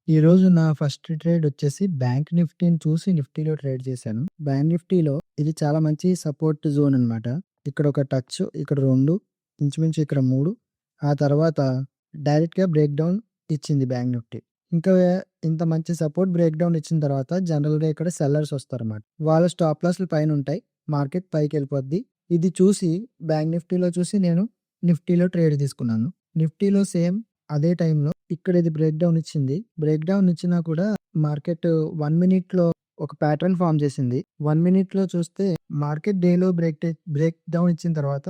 ఈరోజు నా first trade వచ్చేసి బ్యాంక్ నిఫ్టీని చూసి నిఫ్టీలో ట్రేడ్ చేశాను. బ్యాంక్ నిఫ్టీలో ఇది చాలా మంచి సపోర్ట్ జోన్ అనమాట. ఇక్కడ ఒక టచ్, ఇక్కడ 2, ఇంచుమించు ఇక్కడ 3, ఆ తర్వాత డైరెక్ట్‌గా బ్రేక్ డౌన్ ఇచ్చింది బ్యాంక్ నిఫ్టీ. ఇంకా ఇంత మంచి సపోర్ట్ బ్రేక్ డౌన్ ఇచ్చిన తర్వాత జనరల్‌గా ఇక్కడ సెల్లర్స్ వస్తారన్నమాట. వాళ్ళ స్టాప్ లాస్‌లు పైనుంటాయి. మార్కెట్ పైకెళ్ళిపోద్ది. ఇది చూసి బ్యాంక్ నిఫ్టీలో చూసి నేను నిఫ్టీలో ట్రేడ్ తీసుకున్నాను. నిఫ్టీలో సేమ్ అదే టైంలో ఇక్కడ ఇది బ్రేక్ డౌన్ ఇచ్చింది. బ్రేక్ డౌన్ ఇచ్చినా కూడా మార్కెట్ 1 మినిట్‌లో ఒక ప్యాటర్న్ ఫార్మ్ చేసింది. 1 మినిట్‌లో చూస్తే మార్కెట్ డేలో బ్రేక్ డౌన్ ఇచ్చిన తర్వాత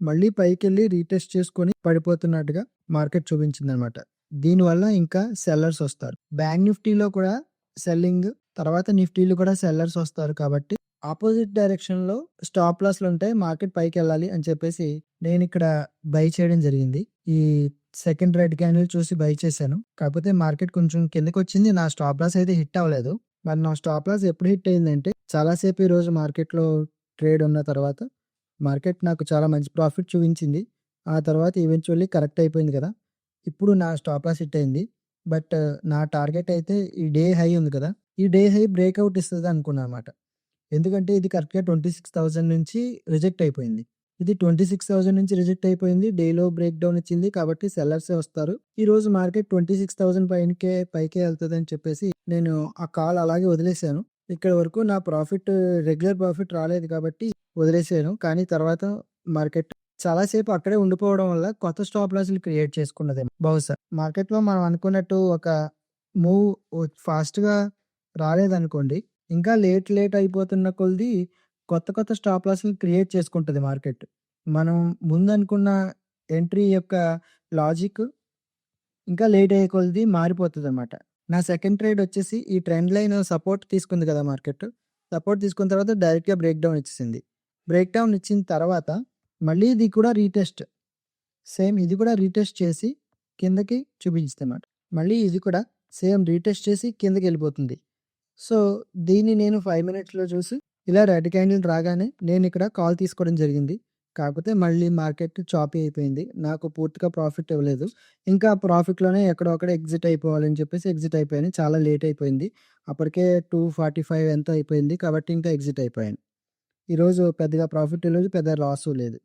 మళ్ళీ పైకెళ్ళి రీటెస్ట్ చేసుకొని పడిపోతున్నట్టుగా మార్కెట్ చూపించిందనమాట. దీనివల్ల ఇంకా సెల్లర్స్ వస్తారు. బ్యాంక్ నిఫ్టీలో కూడా సెల్లింగ్, తర్వాత నిఫ్టీలో కూడా సెల్లర్స్ వస్తారు కాబట్టి ఆపోజిట్ డైరెక్షన్‌లో స్టాప్ లాస్‌లు ఉంటాయి. మార్కెట్ పైకెళ్ళాలి అని చెప్పేసి నేనిక్కడ బై చేయడం జరిగింది. ఈ సెకండ్ రెడ్ క్యాండిల్ చూసి బై చేశాను. కాకపోతే మార్కెట్ కొంచెం కిందకొచ్చింది. నా స్టాప్ లాస్ అయితే హిట్ అవ్వలేదు. మరి నా స్టాప్ లాస్ ఎప్పుడు హిట్ అయిందంటే చాలా సేపు ఈరోజు మార్కెట్‌లో ట్రేడ్ ఉన్న తర్వాత మార్కెట్ నాకు చాలా మంచి ప్రాఫిట్ చూపించింది. ఆ తర్వాత ఈవెంచువల్లీ కరెక్ట్ అయిపోయింది కదా! ఇప్పుడు నా స్టాప్ లాస్ హిట్ అయింది. బట్ నా టార్గెట్ అయితే ఈ డే హై ఉంది కదా! ఈ డే హై బ్రేక్‌ఔట్ ఇస్తది అనుకున్నానన్నమాట. ఎందుకంటే ఇది కరెక్ట్‌గా 26,000 నుంచి రిజెక్ట్ అయిపోయింది. ఇది 26,000 నుంచి రిజెక్ట్ అయిపోయింది. డేలో బ్రేక్ డౌన్ ఇచ్చింది. కాబట్టి సెల్లర్సే వస్తారు. ఈరోజు మార్కెట్ 26,000 పైకే ఎళ్తదని చెప్పేసి నేను ఆ కాల్ అలాగే వదిలేసాను. ఇక్కడి వరకు నా ప్రాఫిట్ రెగ్యులర్ ప్రాఫిట్ రాలేదు కాబట్టి వదిలేసాను. కానీ తర్వాత మార్కెట్ చాలా సేపు అక్కడే ఉండిపోవడం వల్ల కొత్త స్టాప్ లాస్‌లు క్రియేట్ చేసుకున్నదేమో బహుశా. మార్కెట్‌లో మనం అనుకున్నట్టు ఒక మూవ్ ఫాస్ట్‌గా రాలేదనుకోండి, ఇంకా లేట్ అయిపోతున్న కొద్దీ కొత్త స్టాప్ లాస్‌లు క్రియేట్ చేసుకుంటది మార్కెట్. మనం ముందనుకున్న ఎంట్రీ యొక్క లాజిక్ ఇంకా లేట్ అయ్యే కొద్దీ మారిపోతదనమాట. నా సెకండ్ ట్రేడ్ వచ్చేసి ఈ ట్రెండ్ లైన్ సపోర్ట్ తీసుకుంది కదా మార్కెట్. సపోర్ట్ తీసుకున్న తర్వాత డైరెక్ట్‌గా బ్రేక్ డౌన్ ఇచ్చేసింది. బ్రేక్ డౌన్ ఇచ్చిన తర్వాత మళ్ళీ ఇది కూడా రీటెస్ట్. సేమ్ ఇది కూడా రీటెస్ట్ చేసి కిందకి చూపించిద్దనమాట. మళ్ళీ ఇది కూడా సేమ్ రీటెస్ట్ చేసి కిందకెళ్ళిపోతుంది. సో, దీన్ని నేను 5 మినిట్స్‌లో చూసి ఇలా రెడ్ క్యాండిల్ రాగానే నేనిక్కడ కాల్ తీసుకోవడం జరిగింది. కాకపోతే మళ్ళీ మార్కెట్ చాపీ అయిపోయింది. నాకు పూర్తిగా ప్రాఫిట్ ఇవ్వలేదు. ఇంకా ప్రాఫిట్‌లోనే ఎక్కడో అక్కడ ఎగ్జిట్ అయిపోవాలని చెప్పేసి ఎగ్జిట్ అయిపోయాను. చాలా లేట్ అయిపోయింది. అప్పటికే 2:45 ఎంతో అయిపోయింది. కాబట్టి ఇంకా ఎగ్జిట్ అయిపోయాను. ఈరోజు పెద్దగా ప్రాఫిట్ ఈరోజు పెద్ద లాసు లేదు.